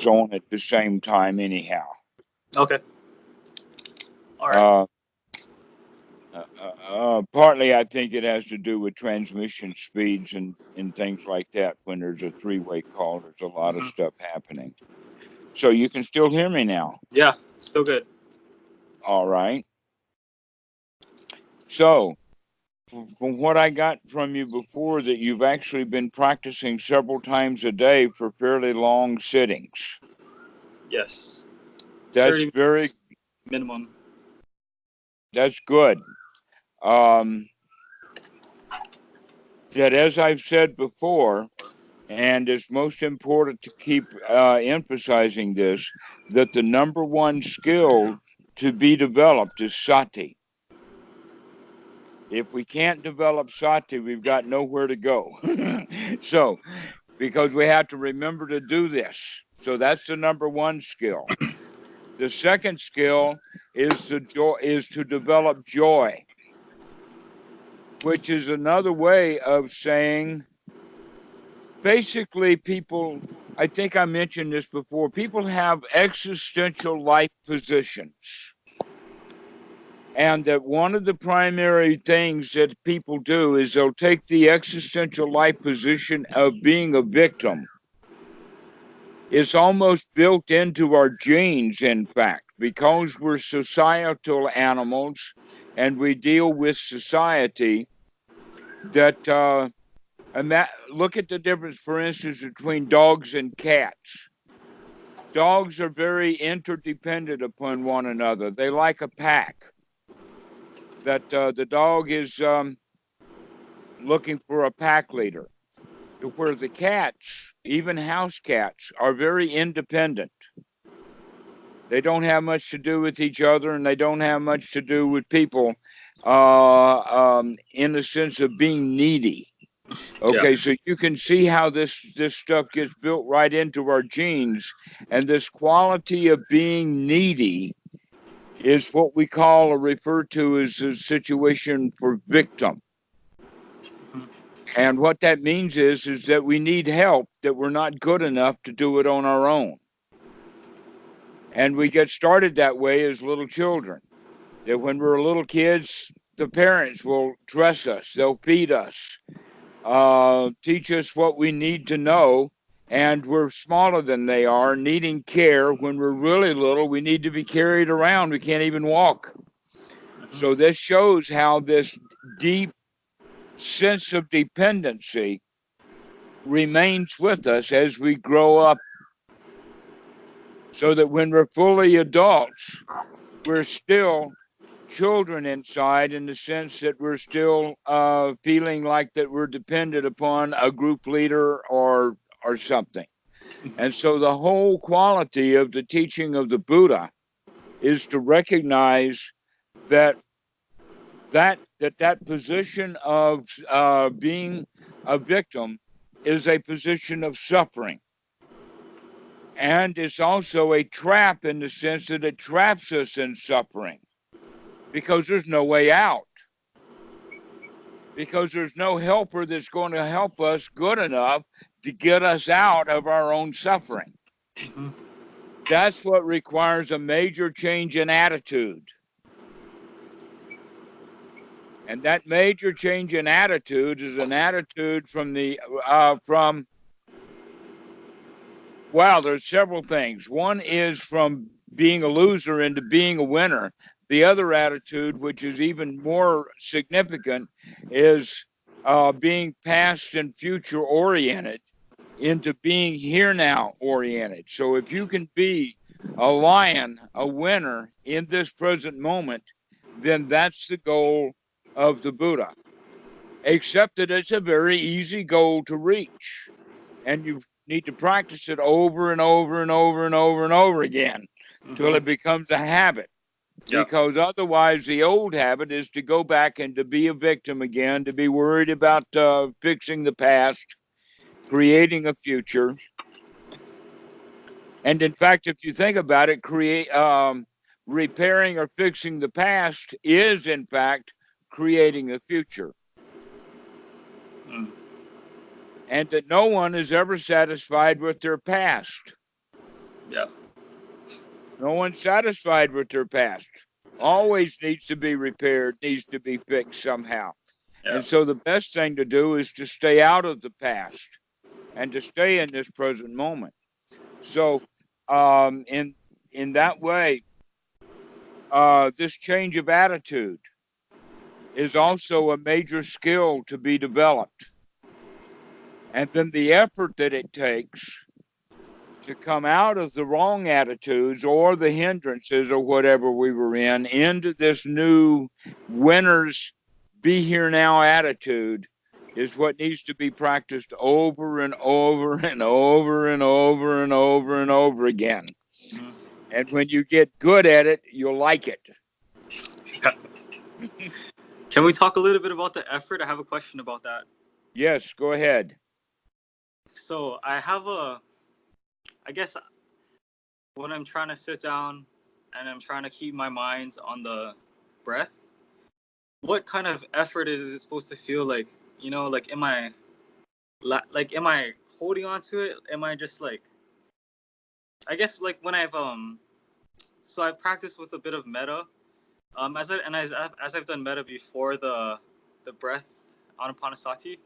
goes on at the same time anyhow. Okay. All right. Uh, Partly, I think it has to do with transmission speeds and things like that. When there's a three-way call, there's a lot of Hmm. stuff happening. So you can still hear me now. Yeah, still good. All right. So from what I got from you before, that you've actually been practicing several times a day for fairly long sittings. Yes. That's 30 very, minutes minimum. that's good. Um, that, as I've said before, and it's most important to keep emphasizing this, that the number one skill to be developed is sati. If we can't develop sati, we've got nowhere to go. So, because we have to remember to do this. So that's the number one skill. The second skill is to develop joy, which is another way of saying, basically, people, I think I mentioned this before, people have existential life positions. And that one of the primary things that people do is they'll take the existential life position of being a victim. It's almost built into our genes, in fact, because we're societal animals and we deal with society. That and that Look at the difference, for instance, between dogs and cats. Dogs are very interdependent upon one another. They like a pack. That the dog is looking for a pack leader. Where the cats, even house cats, are very independent. They don't have much to do with each other, and they don't have much to do with people, in the sense of being needy. Yeah. Okay, so you can see how this stuff gets built right into our genes, and this quality of being needy is what we call or refer to as a situation for victim. Mhm. And what that means is that we need help, that we're not good enough to do it on our own. And we get started that way as little children. That when we're little kids, the parents will dress us, they'll feed us, teach us what we need to know, and we're smaller than they are, needing care. When we're really little, we need to be carried around. We can't even walk. Mhm. So this shows how this deep sense of dependency remains with us as we grow up, so that when we're fully adults, we're still children inside, in the sense that we're still feeling like that we're dependent upon a group leader or something. And so the whole quality of the teaching of the Buddha is to recognize that that position of being a victim is a position of suffering. And it's also a trap, in the sense that it traps us in suffering, because there's no way out, because there's no helper that's going to help us good enough to get us out of our own suffering. Mhm. That's what requires a major change in attitude. And that major change in attitude is an attitude from well, there's several things. One is from being a loser into being a winner. The other attitude, which is even more significant, is being past and future oriented into being here now oriented. So if you can be a lion, a winner in this present moment, then that's the goal of the Buddha. Except that it's a very easy goal to reach, and you need to practice it over and over and over and over and over again till Mhm. it becomes a habit. Yeah. Because otherwise, the old habit is to go back and to be a victim again, to be worried about fixing the past, creating a future. And in fact, if you think about it, repairing or fixing the past is, in fact, creating a future. Mm. And that no one is ever satisfied with their past. Yeah. No one's satisfied with their past. Always needs to be repaired, needs to be fixed somehow. Yeah. And so the best thing to do is to stay out of the past and to stay in this present moment. So, in that way, this change of attitude is also a major skill to be developed. And then the effort that it takes to come out of the wrong attitudes or the hindrances or whatever we were in into this new winner's be here now attitude is what needs to be practiced over and over and over and over and over and over again. Mhm. And when you get good at it, you'll like it. Can we talk a little bit about the effort? I have a question about that. Yes, go ahead. So I guess when I'm trying to sit down and I'm trying to keep my mind on the breath, what kind of effort is it supposed to feel like? Like am I holding on to it? Am I just like, I guess like when I've practiced with a bit of metta, as I've done metta before the breath anapanasati,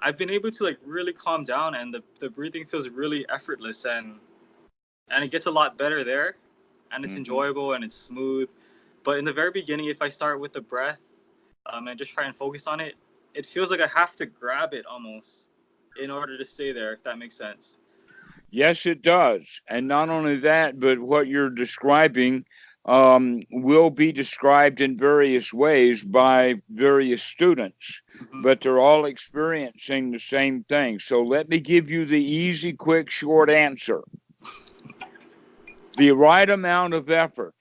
I've been able to like really calm down, and the breathing feels really effortless, and it gets a lot better there, and it's enjoyable and it's smooth. But in the very beginning, if I start with the breath, and just try and focus on it, it feels like I have to grab it almost in order to stay there, if that makes sense. Yes, it does. And not only that, but what you're describing will be described in various ways by various students, Mm-hmm. but they're all experiencing the same thing. So let me give you the easy, quick, short answer. The right amount of effort,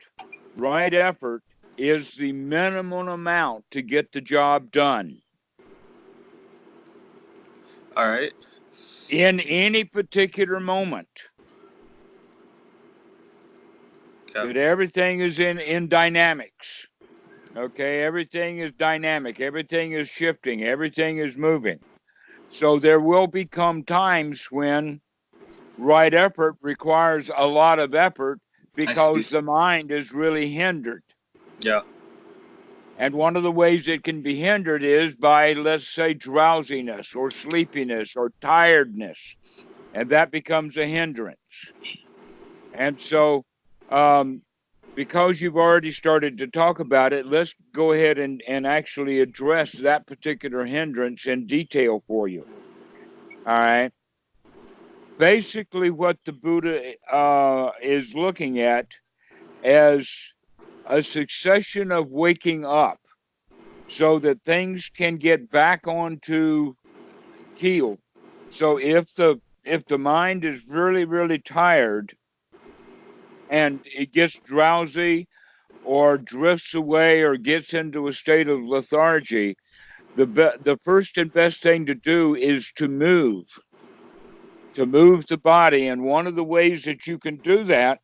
right effort is the minimum amount to get the job done. All right. In any particular moment. Okay. But everything is in dynamics. Okay, everything is dynamic, everything is shifting, everything is moving. So there will become times when right effort requires a lot of effort I see. because the mind is really hindered. Yeah. And one of the ways it can be hindered is by, let's say, drowsiness or sleepiness or tiredness. And that becomes a hindrance. And so, because you've already started to talk about it, let's go ahead and actually address that particular hindrance in detail for you. All right. Basically, what the Buddha is looking at as a succession of waking up so that things can get back onto keel. So if the mind is really, really tired and it gets drowsy or drifts away or gets into a state of lethargy, the first and best thing to do is to move the body. And one of the ways that you can do that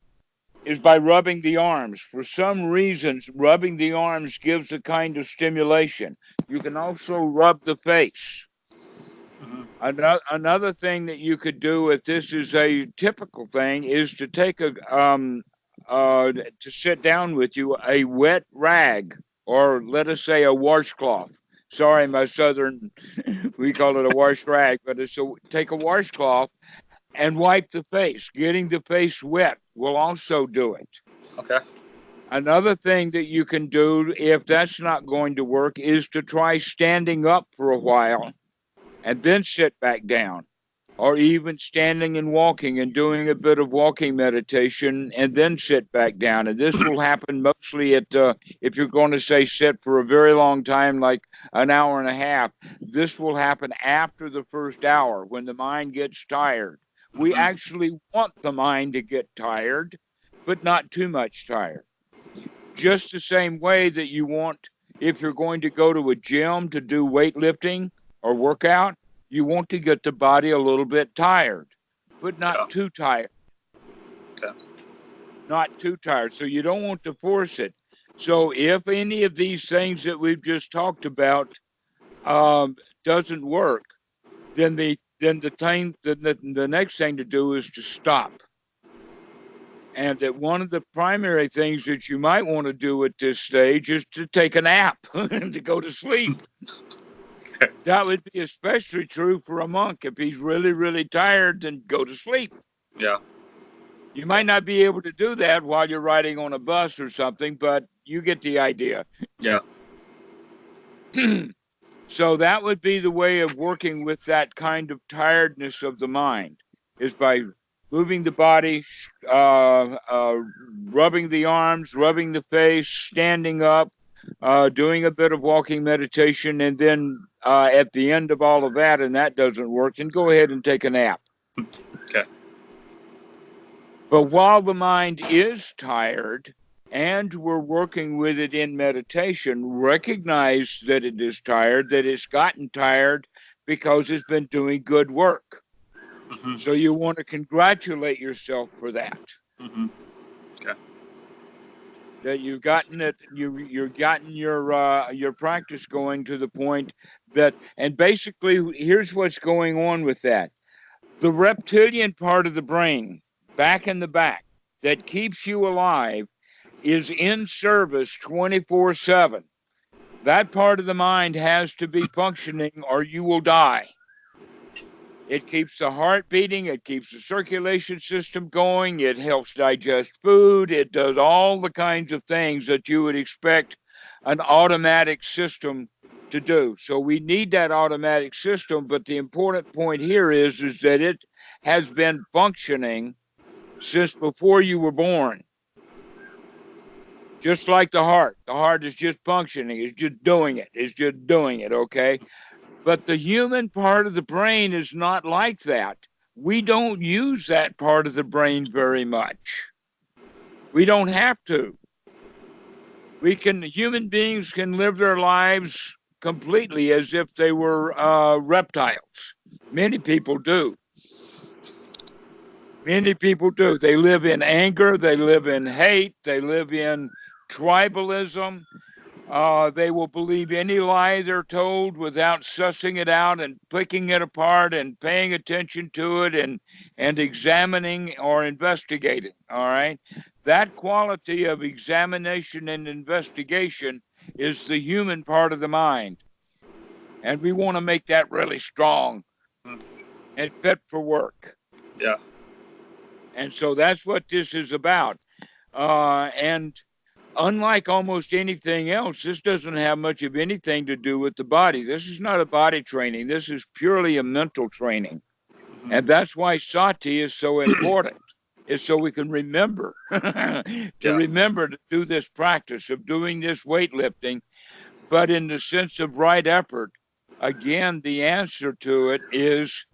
is by rubbing the arms. For some reasons, rubbing the arms gives a kind of stimulation. You can also rub the face. Mm-hmm. Another thing that you could do, if this is a typical thing, is to take to sit down with you a wet rag, or let us say a washcloth. Sorry, my southern, we call it a wash rag, but it's take a washcloth and wipe the face. Getting the face wet will also do it. Okay. Another thing that you can do, if that's not going to work, is to try standing up for a while and then sit back down, or even standing and walking and doing a bit of walking meditation and then sit back down. And this will happen mostly if you're going to say sit for a very long time, like an hour and a half, this will happen after the first hour when the mind gets tired. We Mm-hmm. actually want the mind to get tired, but not too much tired. Just the same way that you want, if you're going to go to a gym to do weightlifting or workout, you want to get the body a little bit tired, but not Yeah. too tired. Okay. Not too tired. So you don't want to force it. So if any of these things that we've just talked about doesn't work, then the next thing to do is to stop. And that one of the primary things that you might want to do at this stage is to take a nap and to go to sleep. That would be especially true for a monk. If he's really, really tired, then go to sleep. Yeah. You might not be able to do that while you're riding on a bus or something, but you get the idea. Yeah. So that would be the way of working with that kind of tiredness of the mind, is by moving the body, rubbing the arms, rubbing the face, standing up, doing a bit of walking meditation, and then at the end of all of that, and that doesn't work, then go ahead and take a nap. Okay. But while the mind is tired and we're working with it in meditation, recognize that it is tired, that it's gotten tired because it's been doing good work. Mm-hmm. So you want to congratulate yourself for that. Mm-hmm. Okay. That you've gotten it, you've gotten your practice going to the point that, and basically here's what's going on with that. The reptilian part of the brain, back in the back, that keeps you alive, is in service 24/7. That part of the mind has to be functioning or you will die. It keeps the heart beating. It keeps the circulation system going. It helps digest food. It does all the kinds of things that you would expect an automatic system to do. So we need that automatic system. But the important point here is that it has been functioning since before you were born. Just like the heart. The heart is just functioning. It's just doing it. It's just doing it, okay? But the human part of the brain is not like that. We don't use that part of the brain very much. We don't have to. Human beings can live their lives completely as if they were reptiles. Many people do. Many people do. They live in anger. They live in hate. They live in tribalism. They will believe any lie they're told without sussing it out and picking it apart and paying attention to it and examining or investigating. All right. That quality of examination and investigation is the human part of the mind. And we want to make that really strong and fit for work. Yeah. And so that's what this is about. And unlike almost anything else, this doesn't have much of anything to do with the body. This is not a body training. This is purely a mental training. Mm-hmm. And that's why sati is so important, is so we can remember remember to do this practice of doing this weightlifting, but in the sense of right effort. Again, the answer to it is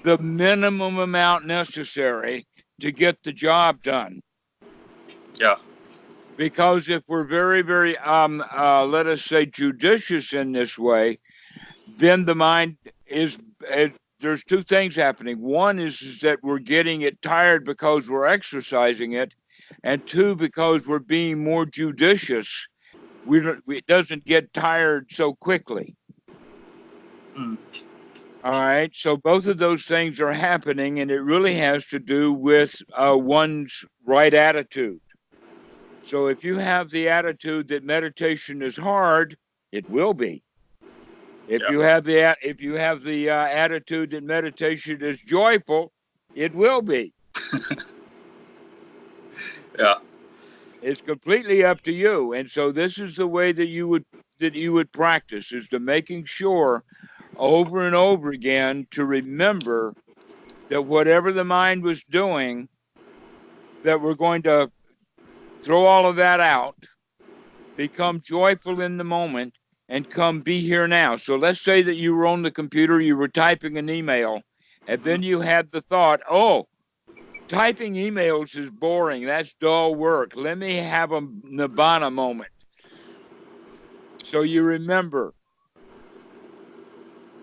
the minimum amount necessary to get the job done. Yeah. Because if we're very, very, let us say, judicious in this way, then the mind is, there's two things happening. One is that we're getting it tired because we're exercising it. And two, because we're being more judicious, it doesn't get tired so quickly. Mm. All right. So both of those things are happening, and it really has to do with one's right attitude. So if you have the attitude that meditation is hard, it will be. If you have the attitude that meditation is joyful, it will be. Yeah. It's completely up to you. And so this is the way that you would practice, is to making sure over and over again to remember that whatever the mind was doing, that we're going to throw all of that out, become joyful in the moment, and come be here now. So let's say that you were on the computer, you were typing an email, and then you had the thought, oh, typing emails is boring. That's dull work. Let me have a nibbana moment. So you remember.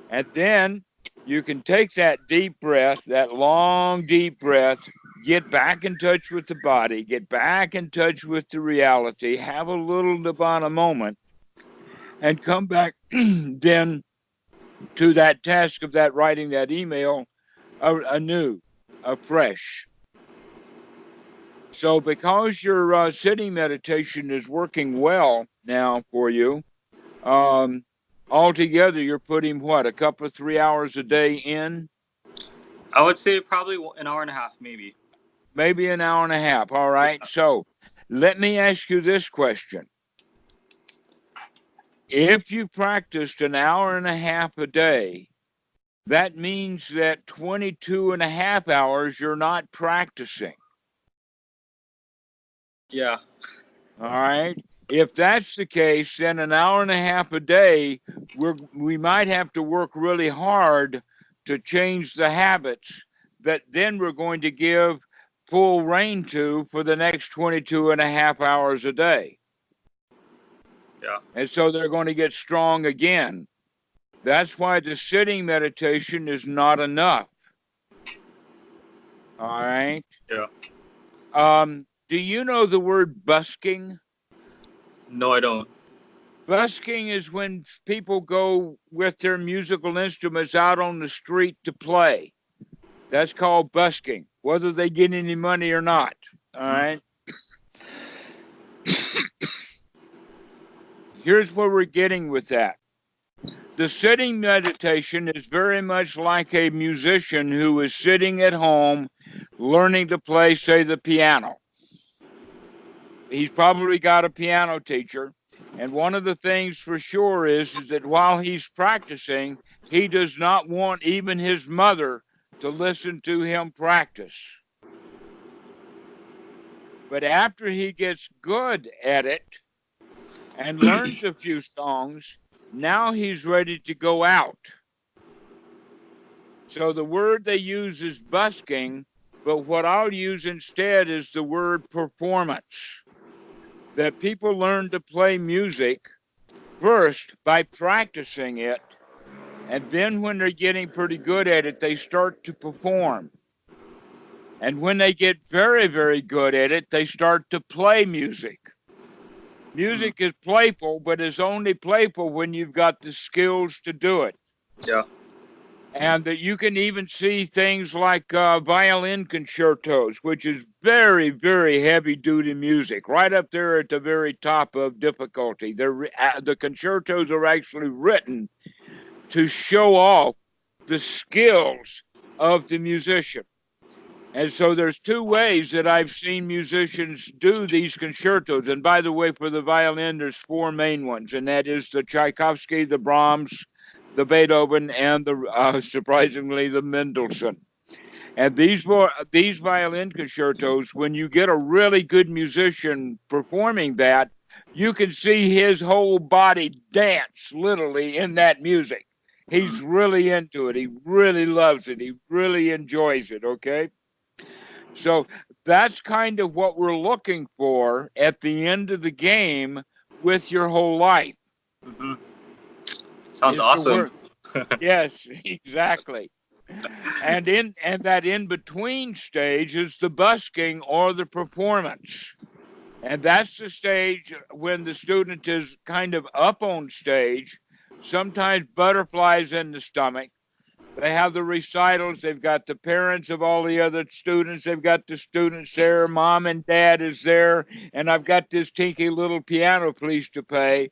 And then you can take that deep breath, that long, deep breath, get back in touch with the body, get back in touch with the reality, have a little nibbana moment, and come back then to that task of that writing that email anew, afresh. So because your sitting meditation is working well now for you, um, altogether you're putting what, a couple of 3 hours a day in? I would say probably an hour and a half, maybe. Maybe an hour and a half. All right. Yeah. So let me ask you this question. If you practiced an hour and a half a day, that means that 22 and a half hours you're not practicing. Yeah. All right. If that's the case, then an hour and a half a day, we might have to work really hard to change the habits that then we're going to give full rein to for the next 22 and a half hours a day. Yeah. And so they're going to get strong again. That's why the sitting meditation is not enough. All right. Yeah. Do you know the word busking? No, I don't. Busking is when people go with their musical instruments out on the street to play. That's called busking, whether they get any money or not. All right. Here's where we're getting with that. The sitting meditation is very much like a musician who is sitting at home learning to play, say, the piano. He's probably got a piano teacher. And one of the things for sure is that while he's practicing, he does not want even his mother to listen to him practice. But after he gets good at it and learns a few songs, now he's ready to go out. So the word they use is busking, but what I'll use instead is the word performance. That people learn to play music first by practicing it, and then when they're getting pretty good at it, they start to perform. And when they get very, very good at it, they start to play music. Music is playful, but it's only playful when you've got the skills to do it. Yeah. And that you can even see things like violin concertos, which is very, very heavy duty music, right up there at the very top of difficulty. The concertos are actually written to show off the skills of the musician. And so there's two ways that I've seen musicians do these concertos. And by the way, for the violin, there's four main ones, and that is the Tchaikovsky, the Brahms, the Beethoven, and the surprisingly the Mendelssohn. And these violin concertos, when you get a really good musician performing that, you can see his whole body dance literally in that music. He's really into it. He really loves it. He really enjoys it. Okay. So that's kind of what we're looking for at the end of the game with your whole life. Mm-hmm. Sounds awesome. Yes, exactly. And that in between stage is the busking or the performance. And that's the stage when the student is kind of up on stage, sometimes butterflies in the stomach. They have the recitals. They've got the parents of all the other students. They've got the students there. Mom and dad is there. And I've got this tinky little piano piece to play.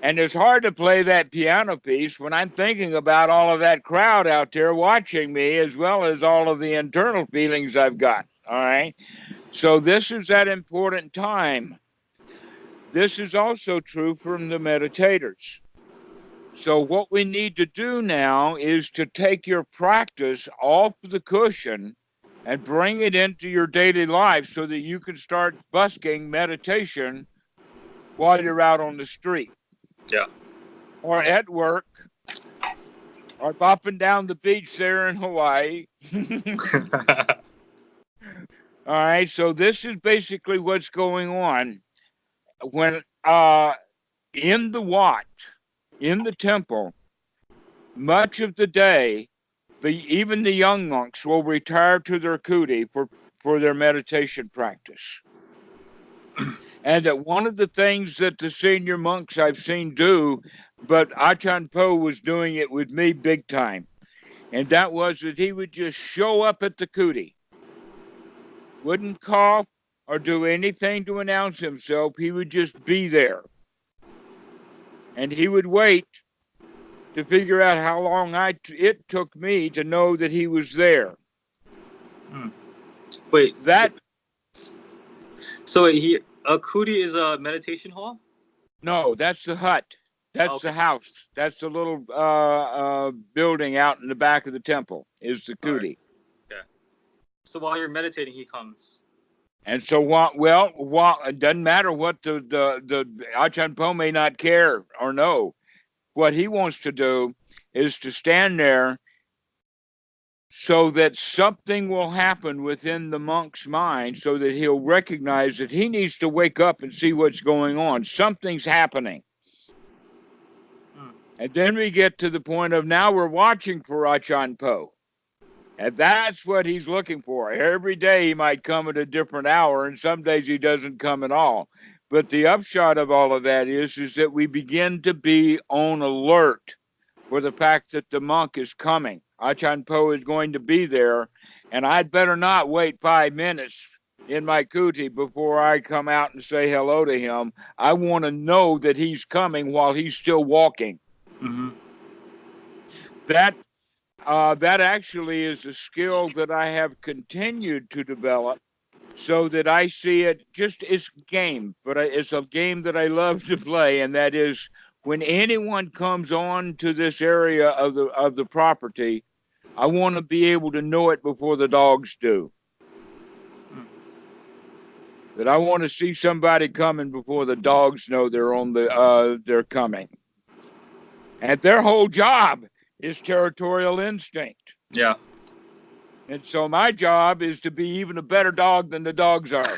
And it's hard to play that piano piece when I'm thinking about all of that crowd out there watching me, as well as all of the internal feelings I've got. All right. So this is that important time. This is also true from the meditators. So what we need to do now is to take your practice off the cushion and bring it into your daily life so that you can start busking meditation while you're out on the street. Yeah. Or at work, or bopping down the beach there in Hawaii. All right, so this is basically what's going on. When in the Wat, in the temple, much of the day, even the young monks will retire to their kuti for their meditation practice. And that one of the things that the senior monks I've seen do, but Achan Po was doing it with me big time, and that was that he would just show up at the kuti, wouldn't cough or do anything to announce himself. He would just be there. And he would wait to figure out how long it took me to know that he was there. Wait. That. So a kuti is a meditation hall? No, that's the hut. That's Okay. the house. That's the little building out in the back of the temple is the kuti. Right. Yeah. So while you're meditating, he comes. And so what? Well, it doesn't matter what the Ajahn Po may not care or know. What he wants to do is to stand there so that something will happen within the monk's mind, so that he'll recognize that he needs to wake up and see what's going on. Something's happening. And then we get to the point of now we're watching for Ajahn Po. And that's what he's looking for. Every day he might come at a different hour, and some days he doesn't come at all. But the upshot of all of that is that we begin to be on alert for the fact that the monk is coming. Ajahn Po is going to be there, and I'd better not wait 5 minutes in my kuti before I come out and say hello to him. I want to know that he's coming while he's still walking. Mm-hmm. That actually is a skill that I have continued to develop, so that I see it just as a game, but it's a game that I love to play, and that is when anyone comes on to this area of the property, I want to be able to know it before the dogs do. That I want to see somebody coming before the dogs know they're coming. And their whole job is territorial instinct. Yeah. And so my job is to be even a better dog than the dogs are.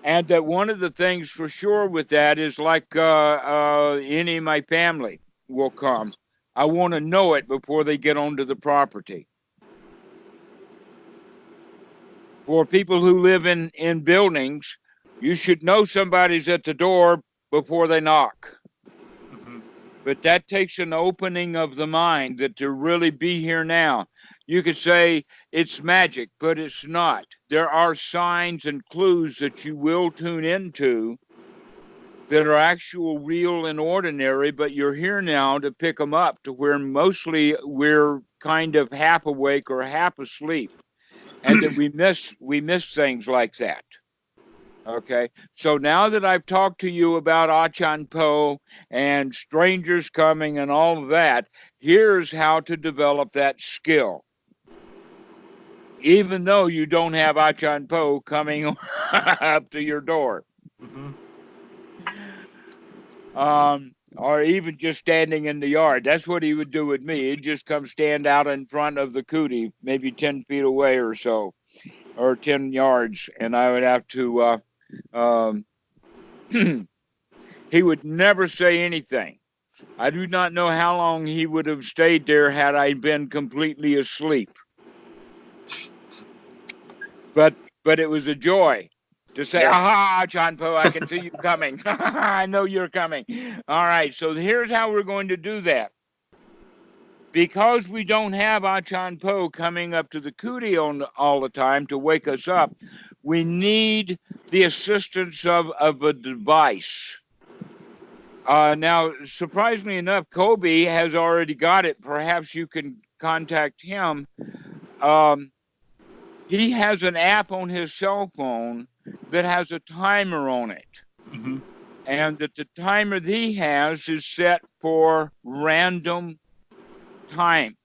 And that one of the things for sure with that is like any of my family will come. I want to know it before they get onto the property. For people who live in buildings, you should know somebody's at the door before they knock. But that takes an opening of the mind that to really be here now. You could say it's magic, but it's not. There are signs and clues that you will tune into that are actual, real, and ordinary, but you're here now to pick them up to where mostly we're kind of half awake or half asleep, and that we miss things like that. Okay, so now that I've talked to you about Ajahn Po and strangers coming and all of that, here's how to develop that skill. Even though you don't have Ajahn Po coming up to your door. Or even just standing in the yard. That's what he would do with me. He'd just come stand out in front of the kuti, maybe 10 feet away or so, or 10 yards, and I would have to... he would never say anything. I do not know how long he would have stayed there had I been completely asleep. But it was a joy to say, aha, Ajahn Po, I can see you coming. I know you're coming. All right, so here's how we're going to do that. Because we don't have Ajahn Po coming up to the kuti all the time to wake us up, we need the assistance of a device. Now, surprisingly enough, Kobe has already got it. Perhaps you can contact him. He has an app on his cell phone that has a timer on it. Mm-hmm. And that the timer that he has is set for random time.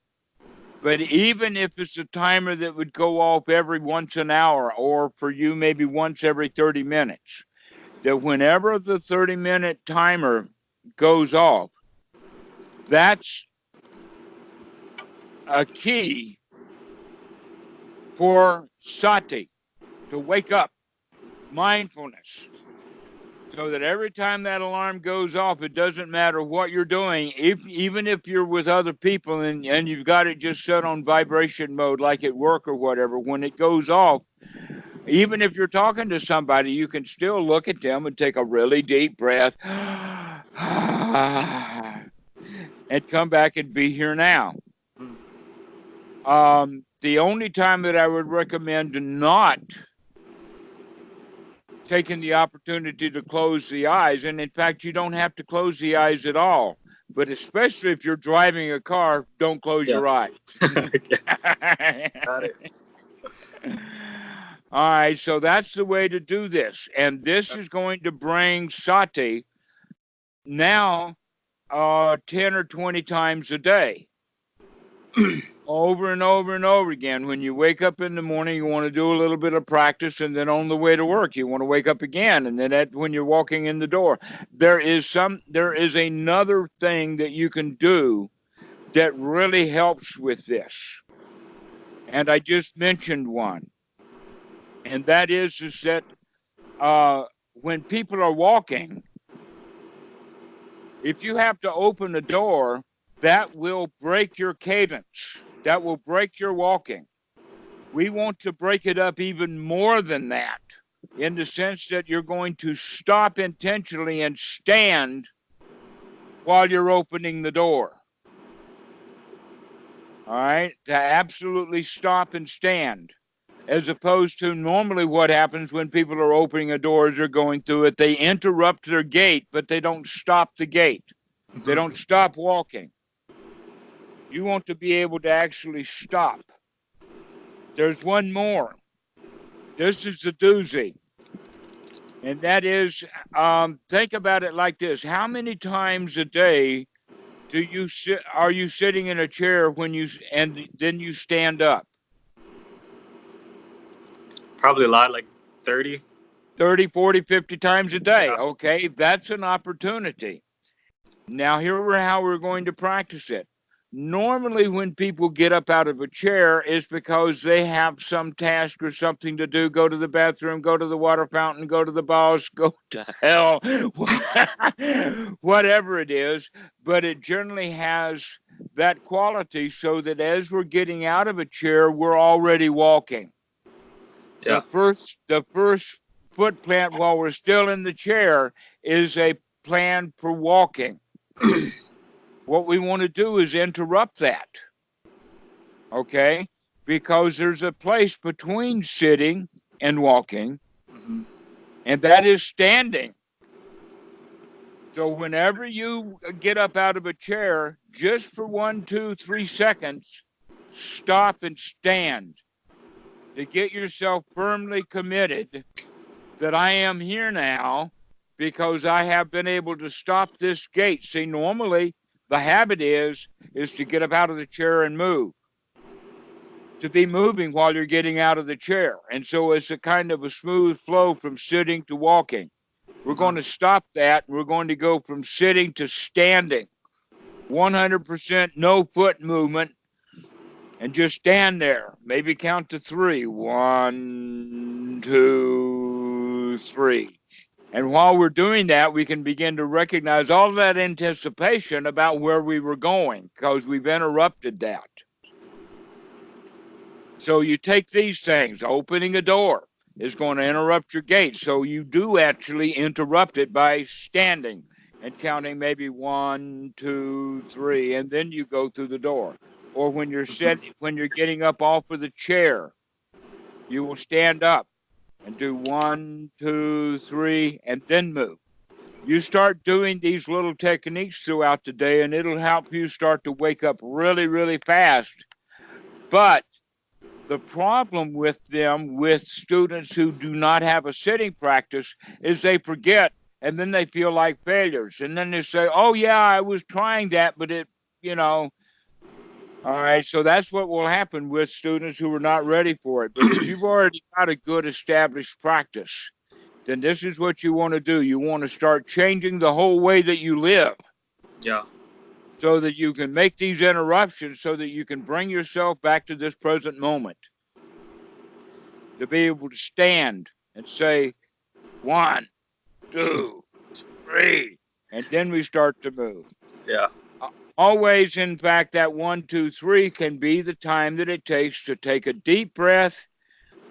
But even if it's a timer that would go off every once an hour, or for you maybe once every 30 minutes, that whenever the 30-minute timer goes off, that's a key for sati, to wake up, mindfulness. So that every time that alarm goes off, it doesn't matter what you're doing, even if you're with other people and you've got it just set on vibration mode, like at work or whatever, when it goes off, even if you're talking to somebody, you can still look at them and take a really deep breath and come back and be here now. The only time that I would recommend not taking the opportunity to close the eyes. And in fact, you don't have to close the eyes at all. But especially if you're driving a car, don't close your eyes. Got it. All right, so that's the way to do this. And this is going to bring sati now 10 or 20 times a day. Over and over and over again. When you wake up in the morning, you want to do a little bit of practice, and then on the way to work, you want to wake up again, and then when you're walking in the door. There is another thing that you can do that really helps with this. And I just mentioned one. And that is that when people are walking, if you have to open a door, that will break your cadence. That will break your walking. We want to break it up even more than that, in the sense that you're going to stop intentionally and stand while you're opening the door. All right? To absolutely stop and stand. As opposed to normally what happens when people are opening a door as they're going through it, they interrupt their gait, but they don't stop the gait. They don't stop walking. You want to be able to actually stop. There's one more. This is the doozy. And that is, think about it like this. How many times a day are you sitting in a chair and then you stand up? Probably a lot, like 30. 30, 40, 50 times a day. Okay, that's an opportunity. Now, here's how we're going to practice it. Normally, when people get up out of a chair, it's because they have some task or something to do. Go to the bathroom, go to the water fountain, go to the boss, go to hell, whatever it is. But it generally has that quality so that as we're getting out of a chair, we're already walking. Yeah. The first foot plant while we're still in the chair is a plan for walking. What we want to do is interrupt that, okay? Because there's a place between sitting and walking, and that is standing. So whenever you get up out of a chair, just for 1, 2, 3 seconds, stop and stand to get yourself firmly committed that I am here now because I have been able to stop this gait. See, normally the habit is to get up out of the chair and move, to be moving while you're getting out of the chair. And so it's a kind of a smooth flow from sitting to walking. We're going to stop that. We're going to go from sitting to standing. 100% no foot movement. And just stand there. Maybe count to 3. 1, 2, 3. And while we're doing that, we can begin to recognize all that anticipation about where we were going because we've interrupted that. So you take these things. Opening a door is going to interrupt your gait. So you do actually interrupt it by standing and counting maybe 1, 2, 3, and then you go through the door. Or when you're getting up off of the chair, you will stand up and do 1, 2, 3, and then move. You start doing these little techniques throughout the day, and it'll help you start to wake up really, really fast. But the problem with students who do not have a sitting practice is they forget, and then they feel like failures. And then they say, oh, yeah, I was trying that, but it. All right, so that's what will happen with students who are not ready for it. But if you've already got a good established practice, then this is what you want to do. You want to start changing the whole way that you live. Yeah. So that you can make these interruptions so that you can bring yourself back to this present moment. To be able to stand and say 1, 2, 3, and then we start to move. Yeah. Always, in fact, that 1, 2, 3 can be the time that it takes to take a deep breath,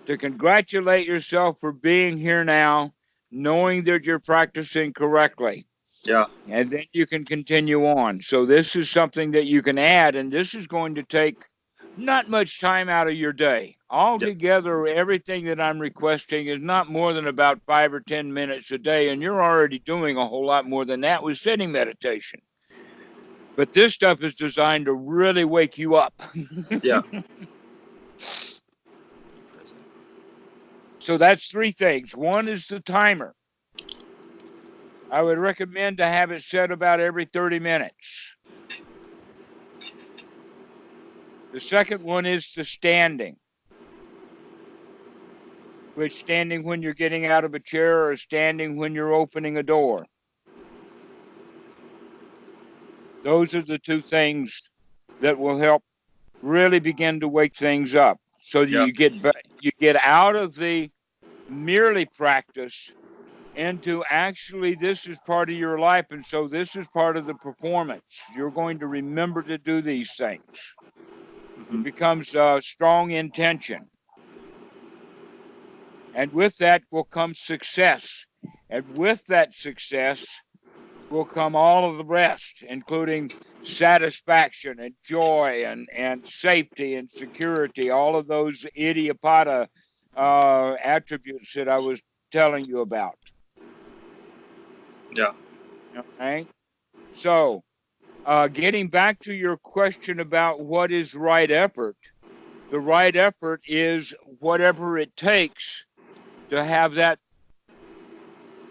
to congratulate yourself for being here now, knowing that you're practicing correctly. Yeah. And then you can continue on. So this is something that you can add, and this is going to take not much time out of your day. Altogether, everything that I'm requesting is not more than about 5 or 10 minutes a day, and you're already doing a whole lot more than that with sitting meditation. But this stuff is designed to really wake you up. Yeah. So that's 3 things. One is the timer. I would recommend to have it set about every 30 minutes. The second one is the standing, which standing when you're getting out of a chair or standing when you're opening a door. Those are the 2 things that will help really begin to wake things up. So that you get out of the merely practice into actually this is part of your life, and so this is part of the performance. You're going to remember to do these things. It becomes a strong intention. And with that will come success. And with that success will come all of the rest, including satisfaction and joy and safety and security, all of those idiopata attributes that I was telling you about. Yeah. Okay. So, getting back to your question about what is right effort, the right effort is whatever it takes to have that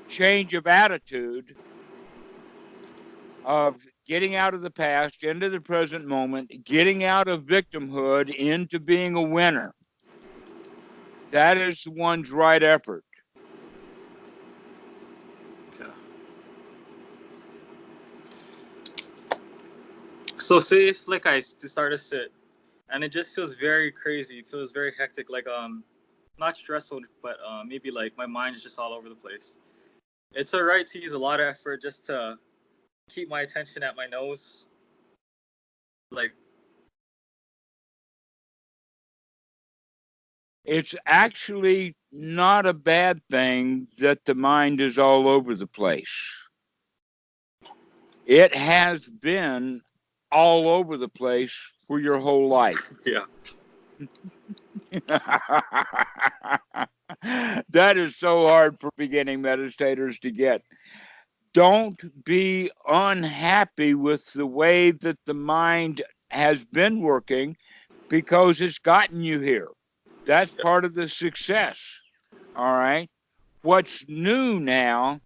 change of attitude of getting out of the past into the present moment, getting out of victimhood into being a winner. That is one's right effort. Okay. So say if like I start to sit and it just feels very crazy, it feels very hectic, like not stressful, but maybe like my mind is just all over the place. It's alright to use a lot of effort just to keep my attention at my nose. Like, It's actually not a bad thing that the mind is all over the place. It has been all over the place for your whole life. yeah. That is so hard for beginning meditators to get. Don't be unhappy with the way that the mind has been working because it's gotten you here. That's part of the success. All right. What's new now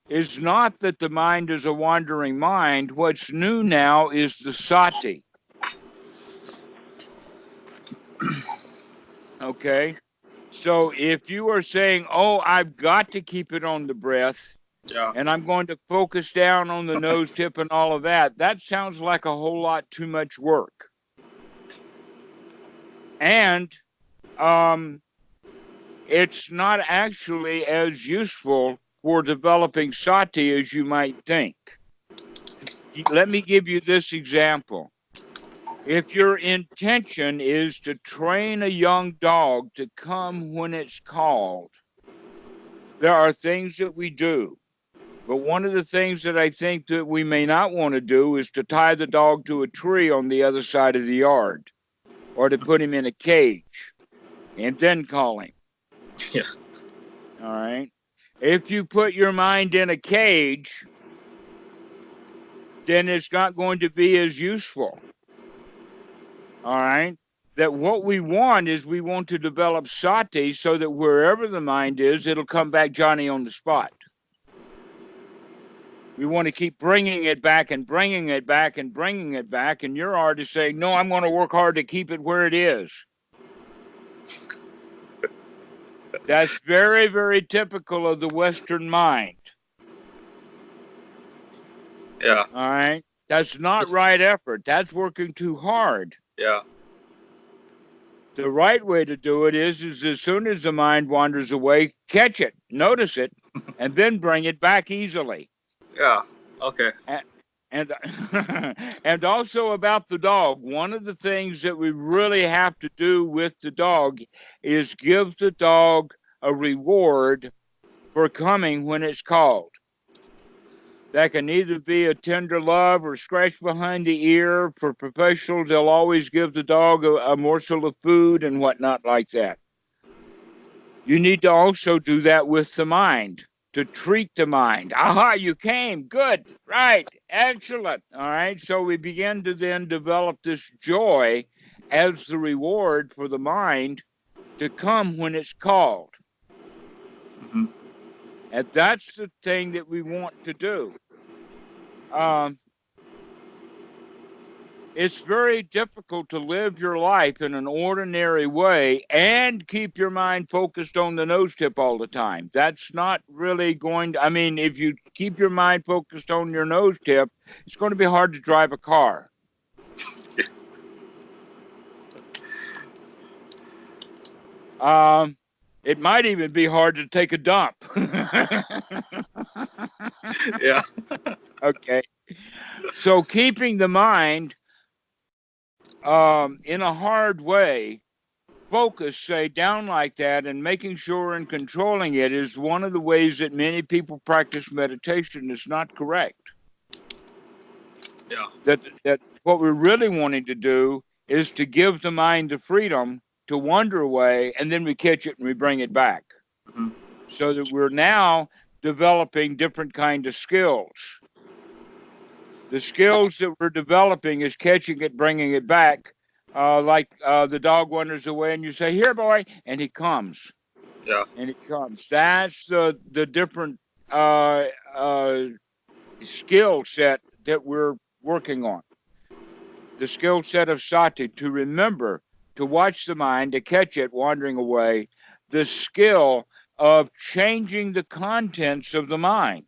is not that the mind is a wandering mind. What's new now is the sati. Okay. So if you are saying, oh, I've got to keep it on the breath, Yeah. and I'm going to focus down on the nose tip and all of that, that sounds like a whole lot too much work. And it's not actually as useful for developing sati as you might think. Let me give you this example. If your intention is to train a young dog to come when it's called, there are things that we do. But one of the things that I think that we may not want to do is to tie the dog to a tree on the other side of the yard or to put him in a cage and then call him. Yeah. All right. If you put your mind in a cage, then it's not going to be as useful. All right. That what we want is we want to develop sati so that wherever the mind is, it'll come back Johnny on the spot. We want to keep bringing it back and bringing it back and bringing it back. And your art is saying, no, I'm going to work hard to keep it where it is. That's very, very typical of the Western mind. Yeah. All right. That's not right effort. That's working too hard. Yeah. The right way to do it is as soon as the mind wanders away, catch it, notice it, and then bring it back easily. Yeah. Okay. And and also about the dog, one of the things that we really have to do with the dog is give the dog a reward for coming when it's called. That can either be a tender love or scratch behind the ear. For professionals, they'll always give the dog a morsel of food and whatnot like that. You need to also do that with the mind, to treat the mind. Aha, you came. Good. Right. Excellent. All right. So we begin to then develop this joy as the reward for the mind to come when it's called. Mm-hmm. And that's the thing that we want to do. It's very difficult to live your life in an ordinary way and keep your mind focused on the nose tip all the time. That's not really going to, I mean, if you keep your mind focused on your nose tip, it's going to be hard to drive a car. It might even be hard to take a dump. Yeah. Okay. So keeping the mind in a hard way, focus, say, down like that, and making sure and controlling it is one of the ways that many people practice meditation. It's not correct. Yeah. That what we're really wanting to do is to give the mind the freedom to wander away, and then we catch it and we bring it back. Mm-hmm. So that we're now developing different kind of skills. The skills that we're developing is catching it, bringing it back. Like the dog wanders away and you say, "Here, boy," and he comes. Yeah. And he comes. That's the different skill set that we're working on. The skill set of sati, to remember, to watch the mind, to catch it wandering away. The skill of changing the contents of the mind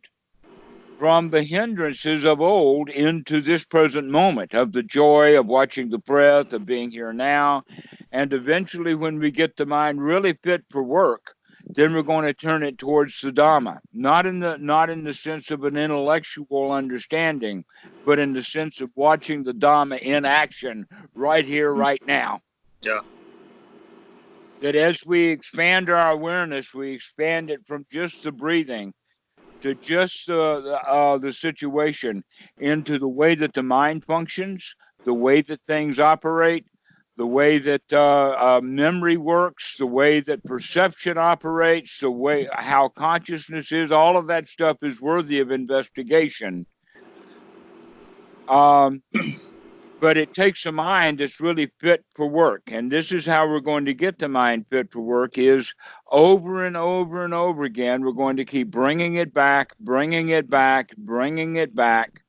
from the hindrances of old into this present moment of the joy of watching the breath, of being here now. And eventually, when we get the mind really fit for work, then we're going to turn it towards the Dhamma, not in the sense of an intellectual understanding, but in the sense of watching the Dhamma in action right here, right now. Yeah. That as we expand our awareness, we expand it from just the breathing to just the situation into the way that the mind functions, the way that things operate, the way that memory works, the way that perception operates, the way how consciousness is. All of that stuff is worthy of investigation. But it takes a mind that's really fit for work. And this is how we're going to get the mind fit for work is over and over and over again. We're going to keep bringing it back, bringing it back, bringing it back.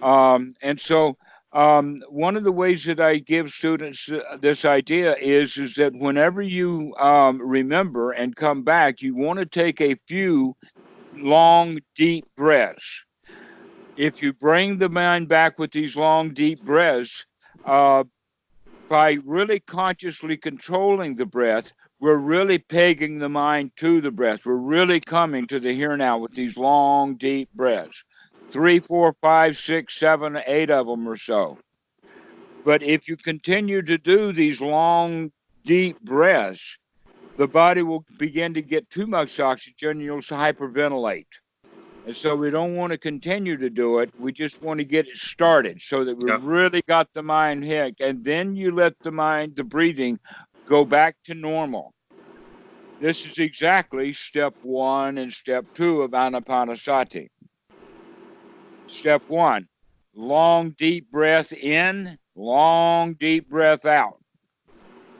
And so one of the ways that I give students this idea is that whenever you remember and come back, you want to take a few long, deep breaths. If you bring the mind back with these long, deep breaths, by really consciously controlling the breath, we're really pegging the mind to the breath. We're really coming to the here now with these long, deep breaths. 3, 4, 5, 6, 7, 8 of them or so. But if you continue to do these long, deep breaths, the body will begin to get too much oxygen and you'll hyperventilate. And so we don't want to continue to do it. We just want to get it started so that we've really got the mind hit. And then you let the mind, the breathing, go back to normal. This is exactly step 1 and step 2 of Anapanasati. Step 1, long, deep breath in, long, deep breath out.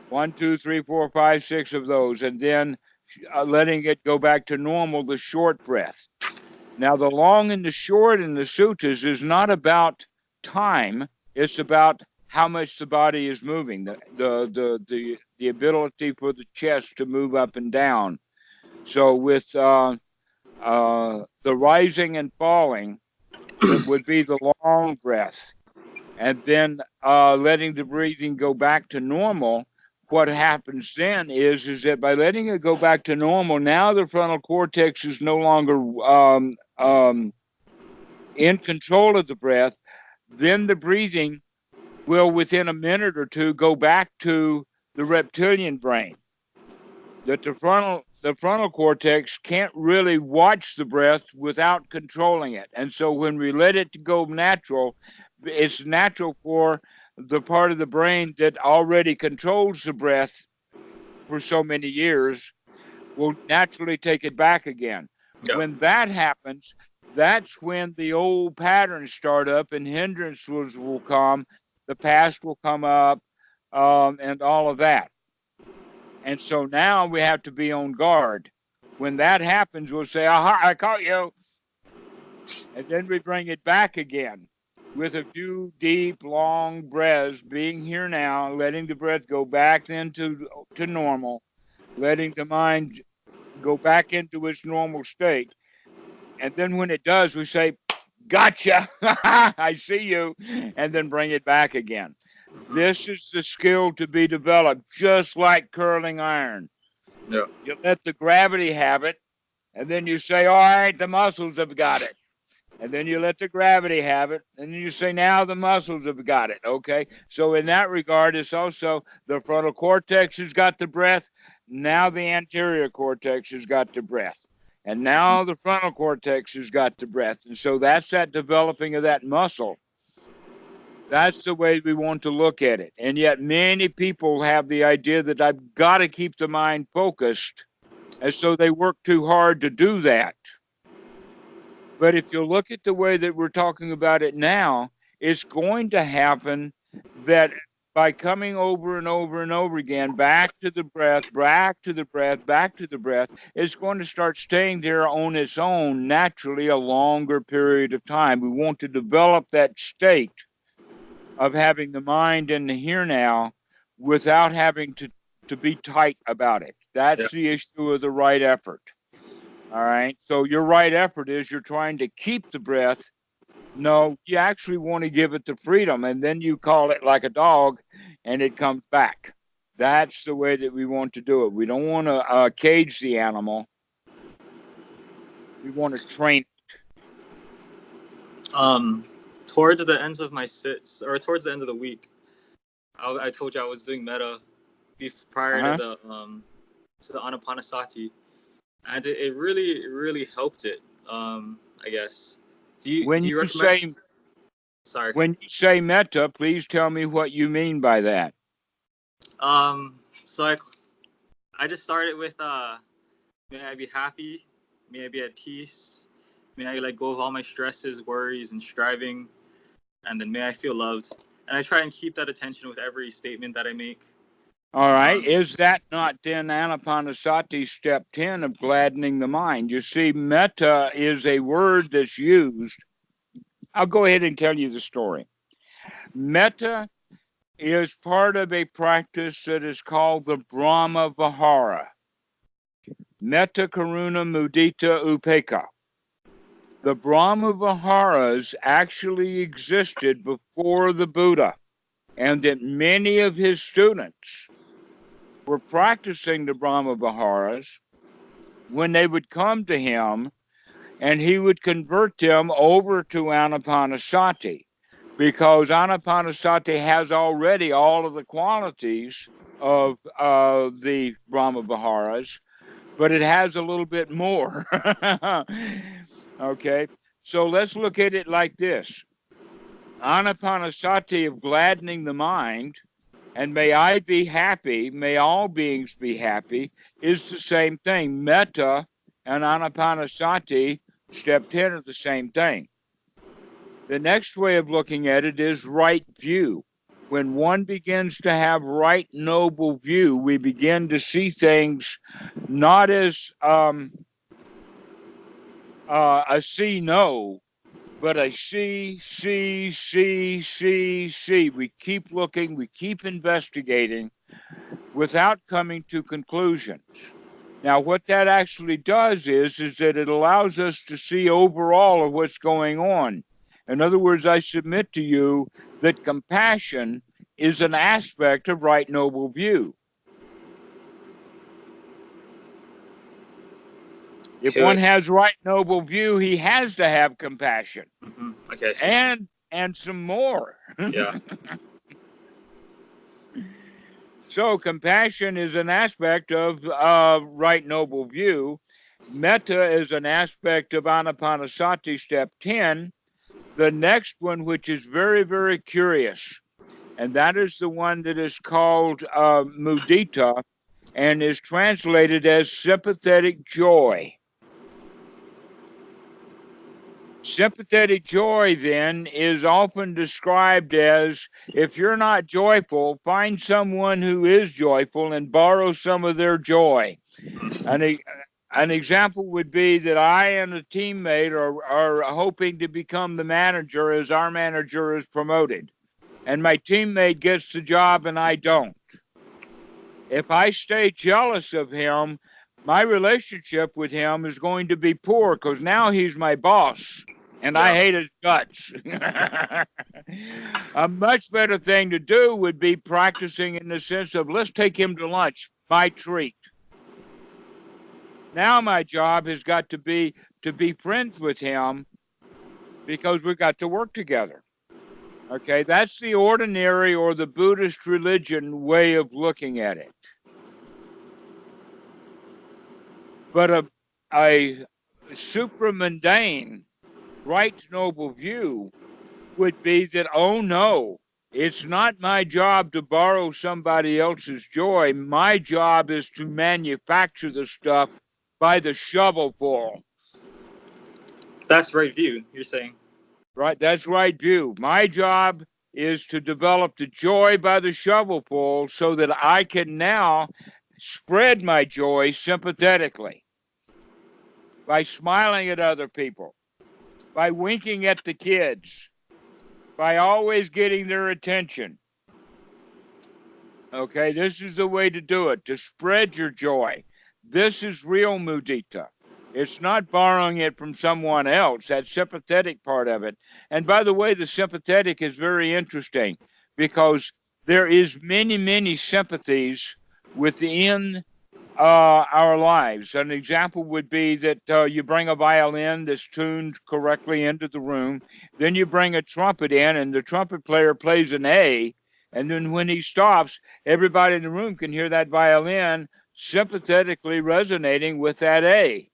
1, 2, 3, 4, 5, 6 of those. And then letting it go back to normal, the short breath. Now, the long and the short in the suttas is not about time. It's about how much the body is moving, the ability for the chest to move up and down. So with the rising and falling, it would be the long breath. And then letting the breathing go back to normal. What happens then is that by letting it go back to normal, now the frontal cortex is no longer in control of the breath. Then the breathing will, within a minute or two, go back to the reptilian brain. That the frontal the frontal cortex can't really watch the breath without controlling it. And so when we let it go natural, it's natural for the part of the brain that already controls the breath for so many years will naturally take it back again. Yeah. When that happens, that's when the old patterns start up and hindrances will come, the past will come up, and all of that. And so now we have to be on guard. When that happens, we'll say, aha, I caught you. And then we bring it back again with a few deep, long breaths, being here now, letting the breath go back into to normal, letting the mind go back into its normal state. And then when it does, we say, gotcha, I see you, and then bring it back again. This is the skill to be developed, just like curling iron. Yeah. You let the gravity have it, and then you say, all right, the muscles have got it. And then you let the gravity have it, and then you say, now the muscles have got it. Okay. So in that regard, it's also the frontal cortex has got the breath. Now the anterior cortex has got the breath. And now the frontal cortex has got the breath. And so that's that developing of that muscle. That's the way we want to look at it. And yet many people have the idea that I've got to keep the mind focused. And so they work too hard to do that. But if you look at the way that we're talking about it now, it's going to happen that by coming over and over and over again, back to the breath, back to the breath, back to the breath, it's going to start staying there on its own naturally a longer period of time. We want to develop that state of having the mind in the here now without having to be tight about it. That's the issue of the right effort. All right. So your right effort is you're trying to keep the breath. No, you actually want to give it the freedom, and then you call it like a dog, and it comes back. That's the way that we want to do it. We don't want to cage the animal. We want to train it. Towards the ends of my sits, or towards the end of the week, I told you I was doing metta prior to the Anapanasati, and it really helped it. I guess. Do you recommend? Sorry. When you say metta, please tell me what you mean by that. So I just started with may I be happy, may I be at peace, may I let go of all my stresses, worries, and striving, and then may I feel loved. And I try and keep that attention with every statement that I make. All right. Is that not then Anapanasati step 10 of gladdening the mind? You see, metta is a word that's used. I'll go ahead and tell you the story. Metta is part of a practice that is called the Brahma Vihara. Metta, Karuna, Mudita, Upekkha. The Brahma Viharas actually existed before the Buddha, and that many of his students were practicing the Brahma Viharas when they would come to him, and he would convert them over to Anapanasati, because Anapanasati has already all of the qualities of the Brahma Viharas, but it has a little bit more. Okay, so let's look at it like this. Anapanasati of gladdening the mind, and may I be happy, may all beings be happy, is the same thing. Metta and Anapanasati, step 10, are the same thing. The next way of looking at it is right view. When one begins to have right noble view, we begin to see things not as a see no, but a see. We keep looking, we keep investigating without coming to conclusions. Now, what that actually does is that it allows us to see overall of what's going on. In other words, I submit to you that compassion is an aspect of right noble view. If one has right noble view, he has to have compassion. Mm-hmm. Okay, and some more. Yeah. So compassion is an aspect of right noble view. Metta is an aspect of Anapanasati step 10. The next one, which is very, very curious, and that is the one that is called mudita and is translated as sympathetic joy. Sympathetic joy, then, is often described as if you're not joyful, find someone who is joyful and borrow some of their joy. An example would be that I and a teammate are hoping to become the manager as our manager is promoted, and my teammate gets the job and I don't. If I stay jealous of him, my relationship with him is going to be poor because now he's my boss and I hate his guts. A much better thing to do would be practicing in the sense of, let's take him to lunch, my treat. Now my job has got to be friends with him because we've got to work together. Okay, that's the ordinary or the Buddhist religion way of looking at it. But a supramundane, right noble view would be that, oh no, it's not my job to borrow somebody else's joy. My job is to manufacture the stuff by the shovelful. That's right view, you're saying. Right, that's right view. My job is to develop the joy by the shovelful so that I can now spread my joy sympathetically by smiling at other people, by winking at the kids, by always getting their attention. Okay, this is the way to do it, to spread your joy. This is real mudita. It's not borrowing it from someone else, that sympathetic part of it. And by the way, the sympathetic is very interesting because there is many, many sympathies within our lives. An example would be that you bring a violin that's tuned correctly into the room. Then you bring a trumpet in, and the trumpet player plays an A. And then when he stops, everybody in the room can hear that violin sympathetically resonating with that A.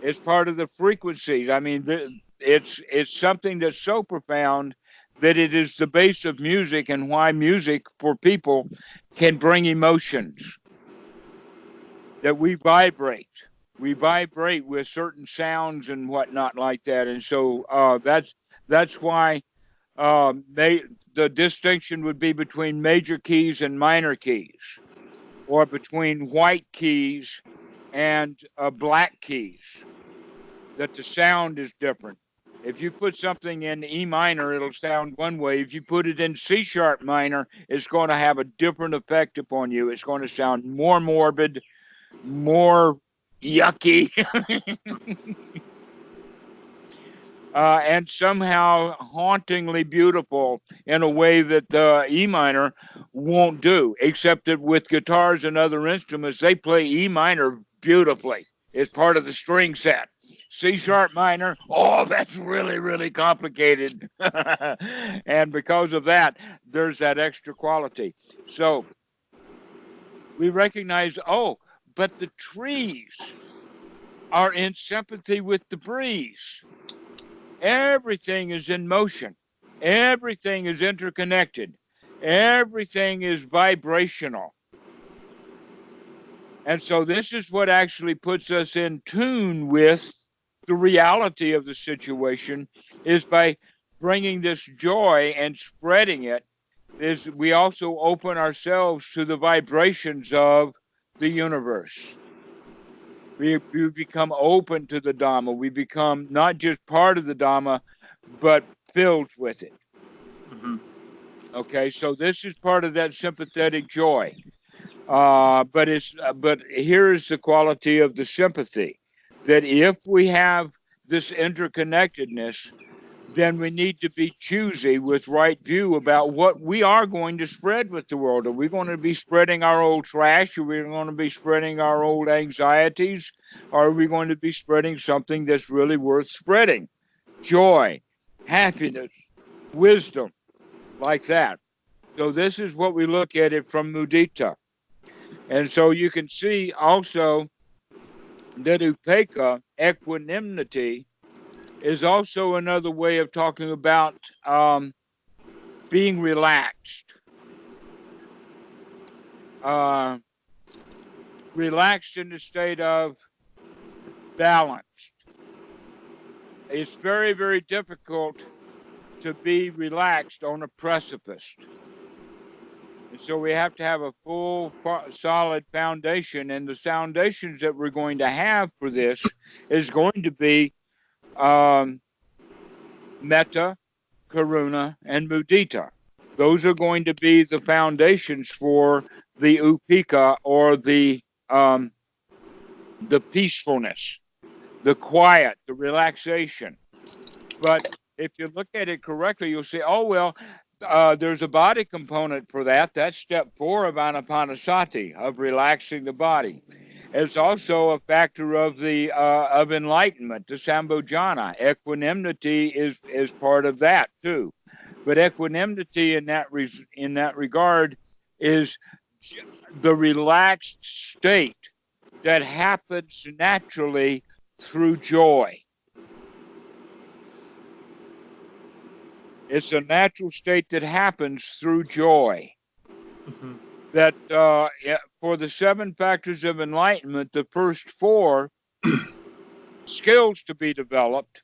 It's part of the frequencies. I mean, it's something that's so profound that it is the base of music and why music for people can bring emotions. That we vibrate with certain sounds and whatnot like that, and so that's why the distinction would be between major keys and minor keys, or between white keys and black keys, that the sound is different. If you put something in E minor, it'll sound one way. If you put it in C sharp minor, it's going to have a different effect upon you. It's going to sound more morbid, more yucky, and somehow hauntingly beautiful in a way that the E minor won't do, except that with guitars and other instruments, they play E minor beautifully. It's part of the string set. C sharp minor, oh, that's really, really complicated. And because of that, there's that extra quality. So we recognize, oh, but the trees are in sympathy with the breeze. Everything is in motion. Everything is interconnected. Everything is vibrational. And so this is what actually puts us in tune with the reality of the situation, is by bringing this joy and spreading it, is we also open ourselves to the vibrations of the universe. We become open to the Dhamma. We become not just part of the Dhamma, but filled with it. Mm-hmm. Okay, so this is part of that sympathetic joy. But here is the quality of the sympathy, that if we have this interconnectedness, then we need to be choosy with right view about what we are going to spread with the world. Are we going to be spreading our old trash? Are we going to be spreading our old anxieties? Or are we going to be spreading something that's really worth spreading? Joy, happiness, wisdom, like that. So this is what we look at it from mudita. And so you can see also that upekkha, equanimity, is also another way of talking about being relaxed. Relaxed in the state of balanced. It's very, very difficult to be relaxed on a precipice. And so we have to have a full, solid foundation. And the foundations that we're going to have for this is going to be metta, karuna, and mudita. Those are going to be the foundations for the upekkha, or the peacefulness, the quiet, the relaxation. But if you look at it correctly, you'll see, oh, well, there's a body component for that. That's step 4 of anapanasati, of relaxing the body. It's also a factor of the of enlightenment, the sambojana. Equanimity is part of that too. But equanimity in that regard is the relaxed state that happens naturally through joy. It's a natural state that happens through joy. Mm-hmm. That for the 7 factors of enlightenment, the first 4 skills to be developed,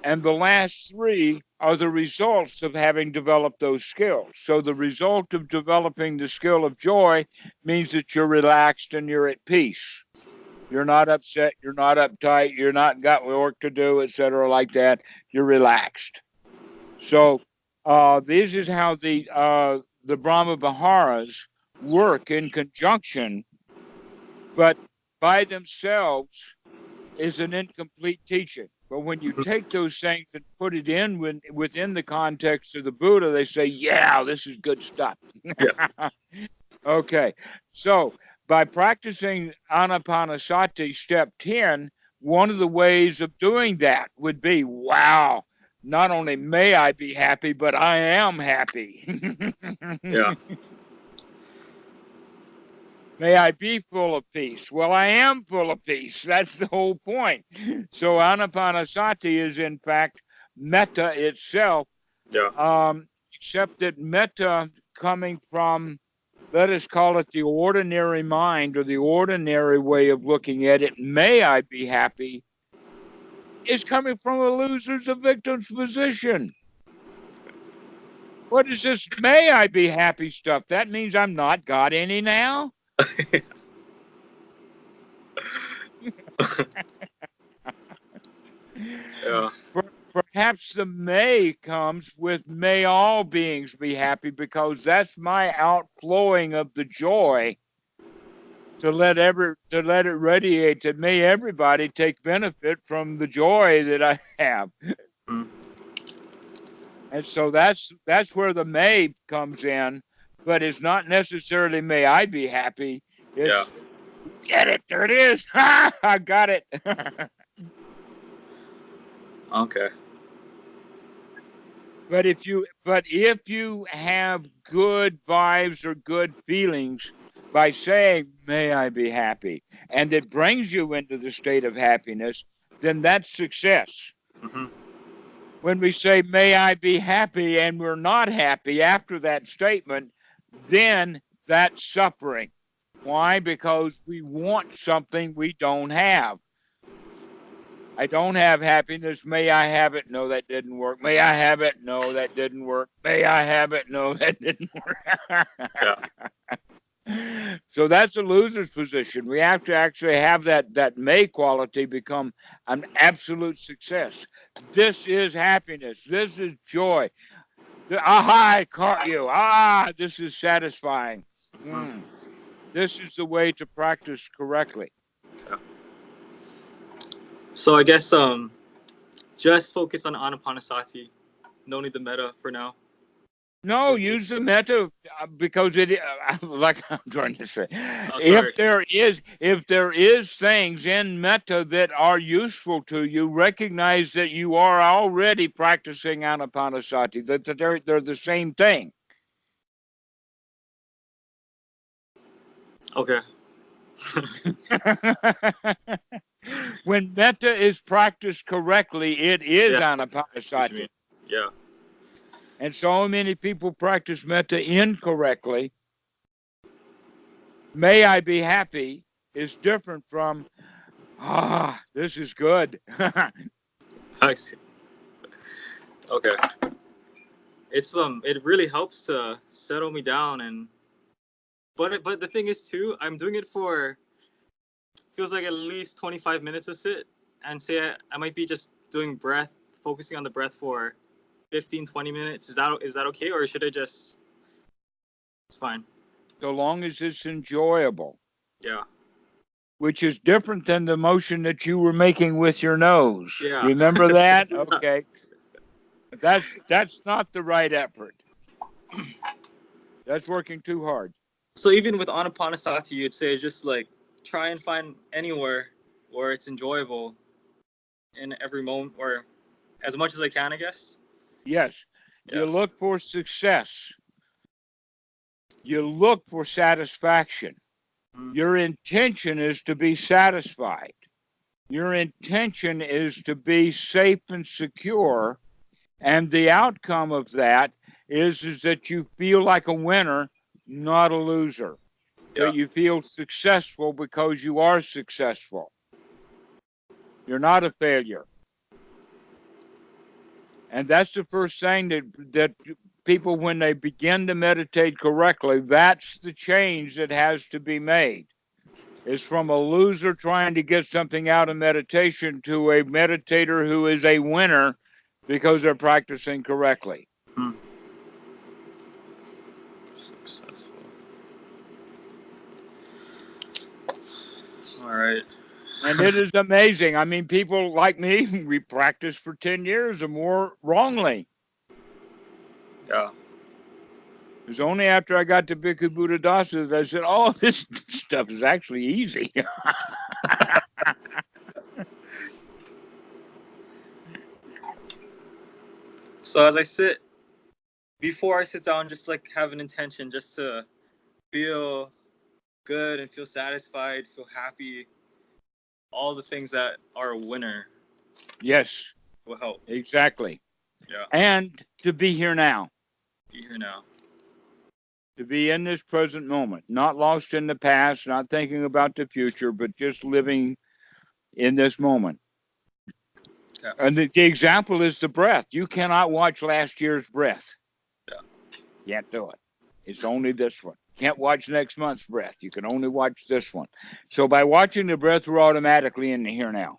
and the last 3 are the results of having developed those skills. So the result of developing the skill of joy means that you're relaxed and you're at peace. You're not upset, you're not uptight, you're not got work to do, etc., like that. You're relaxed. So this is how the Brahma Viharas work in conjunction, but by themselves is an incomplete teaching. But when you take those things and put it in within the context of the Buddha, they say, yeah, this is good stuff. Yeah. Okay, so by practicing Anapanasati step 10, one of the ways of doing that would be, wow, not only may I be happy, but I am happy. Yeah. May I be full of peace. Well, I am full of peace. That's the whole point. So Anapanasati is, in fact, metta itself, Yeah. except that metta, coming from, let us call it the ordinary mind, or the ordinary way of looking at it, may I be happy, is coming from a loser's, a victim's position. What is this may I be happy stuff? That means I'm not got any now? Yeah. Perhaps the may comes with may all beings be happy, because that's my outflowing of the joy to let it radiate, that may everybody take benefit from the joy that I have. Mm. And so that's where the may comes in, but it's not necessarily may I be happy. It's Yeah. get it, there it is. I got it. Okay. But if you have good vibes or good feelings by saying, may I be happy, and it brings you into the state of happiness, then that's success. Mm-hmm. When we say, may I be happy, and we're not happy after that statement, then that's suffering. Why? Because we want something we don't have. I don't have happiness. May I have it? No, that didn't work. May I have it? No, that didn't work. May I have it? No, that didn't work. Yeah. So that's a loser's position. We have to actually have that may quality become an absolute success. This is happiness. This is joy. Aha, I caught you. This is satisfying. This is the way to practice correctly. Yeah. So I guess just focus on Anapanasati. No need the metta for now. No, use the metta, because it, like I'm trying to say, Sorry. if there is things in metta that are useful to you, recognize that you are already practicing anapanasati. That they're the same thing. Okay. When metta is practiced correctly, it is Yeah. What you anapanasati. mean? Yeah. And so many people practice metta incorrectly. May I be happy is different from, this is good. I see. Okay. It really helps to settle me down, and but the thing is too, I'm doing it for feels like at least 25 minutes of sit, and say I might be just doing breath, focusing on the breath for 15-20 minutes. Is that okay, or should I just? It's fine. So long as it's enjoyable, Yeah. which is different than the motion that you were making with your nose. Yeah. Remember that? Yeah. Okay. That's not the right effort. That's working too hard. So even with anapanasati, you'd say just like try and find anywhere where it's enjoyable in every moment, or as much as I can, I guess. Yes. Yeah. You look for success. You look for satisfaction. Mm. Your intention is to be satisfied. Your intention is to be safe and secure. And the outcome of that is that you feel like a winner, not a loser. Yeah. That you feel successful because you are successful. You're not a failure. And that's the first thing that people, when they begin to meditate correctly, that's the change that has to be made. Is from a loser trying to get something out of meditation to a meditator who is a winner because they're practicing correctly. Mm. Successful. All right. And it is amazing. I mean, people like me, we practiced for 10 years or more wrongly. Yeah. It was only after I got to Bhikkhu Buddhadasa that I said, oh, this stuff is actually easy. So as I sit, before I sit down, just like have an intention, just to feel good and feel satisfied, feel happy, all the things that are a winner Yes, will help. exactly. Yeah. And to be here now, Be here now. to be in this present moment, not lost in the past, not thinking about the future, but just living in this moment. Yeah. And the example is the breath. You cannot watch last year's breath. Yeah. Can't do it. It's only this one. Can't watch next month's breath. You can only watch this one. So by watching the breath, we're automatically in the here now.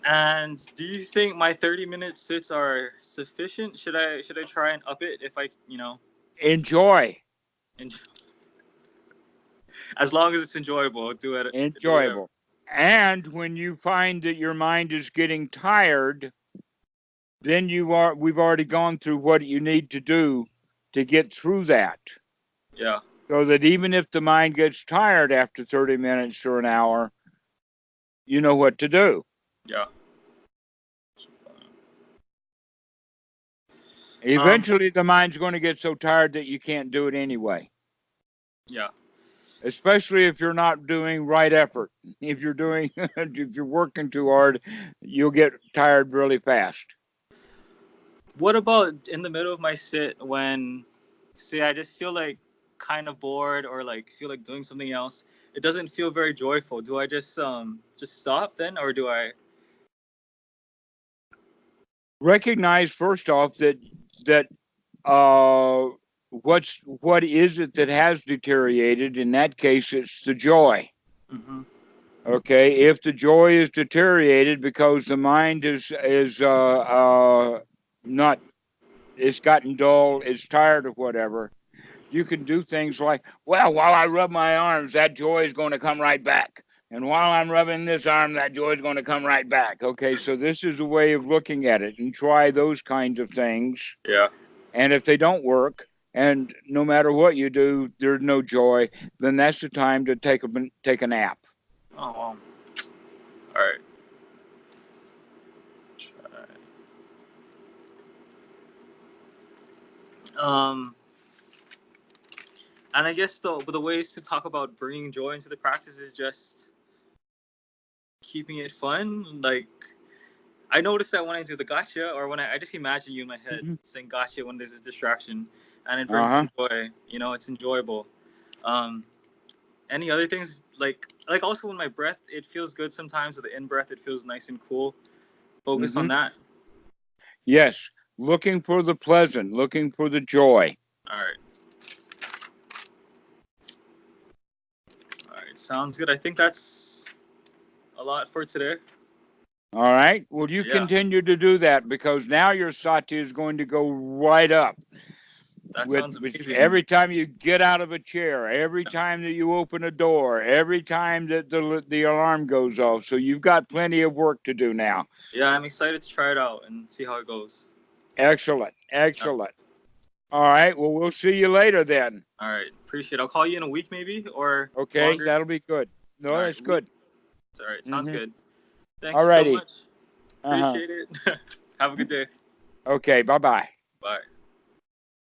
And do you think my 30-minute sits are sufficient? Should I try and up it if I Enjoy. enjoy, as long as it's enjoyable, do it. Do whatever. Enjoyable. And when you find that your mind is getting tired, then we've already gone through what you need to do to get through that. Yeah. So that even if the mind gets tired after 30 minutes or an hour, you know what to do. Yeah. Eventually, the mind's going to get so tired that you can't do it anyway. Yeah. Especially if you're not doing right effort. If you're working too hard, you'll get tired really fast. What about in the middle of my sit when, say, I just feel like kind of bored or like feel like doing something else? It doesn't feel very joyful. Do I just stop then, or do I? Recognize first off that what is it that has deteriorated? In that case, it's the joy. Mm-hmm. Okay, if the joy is deteriorated because the mind is not, it's gotten dull, it's tired of whatever, you can do things like, well, while I rub my arms, that joy is going to come right back. And while I'm rubbing this arm, that joy is going to come right back. Okay, so this is a way of looking at it, and try those kinds of things. Yeah. And if they don't work, and no matter what you do, there's no joy, then that's the time to take a nap. Oh well. All right. And I guess the ways to talk about bringing joy into the practice is just keeping it fun. Like, I noticed that when I do the gotcha, or when I just imagine you in my head saying gotcha when there's a distraction, and it brings some joy. You know, it's enjoyable. Any other things like also when my breath, it feels good sometimes with the in breath. It feels nice and cool. Focus on that. Yes, looking for the pleasant, looking for the joy. All right. Sounds good. I think that's a lot for today. All right. Well, you continue to do that, because now your sati is going to go right up. That sounds amazing. Every time you get out of a chair, every time that you open a door, every time that the alarm goes off. So you've got plenty of work to do now. Yeah, I'm excited to try it out and see how it goes. Excellent. Excellent. All right. Well, we'll see you later then. All right. Appreciate it. I'll call you in a week maybe, or okay, longer. that'll be good. No, all that's good. All right. Sounds good. Thank Alrighty. you so much. Appreciate it. Have a good day. Okay. Bye-bye. Bye.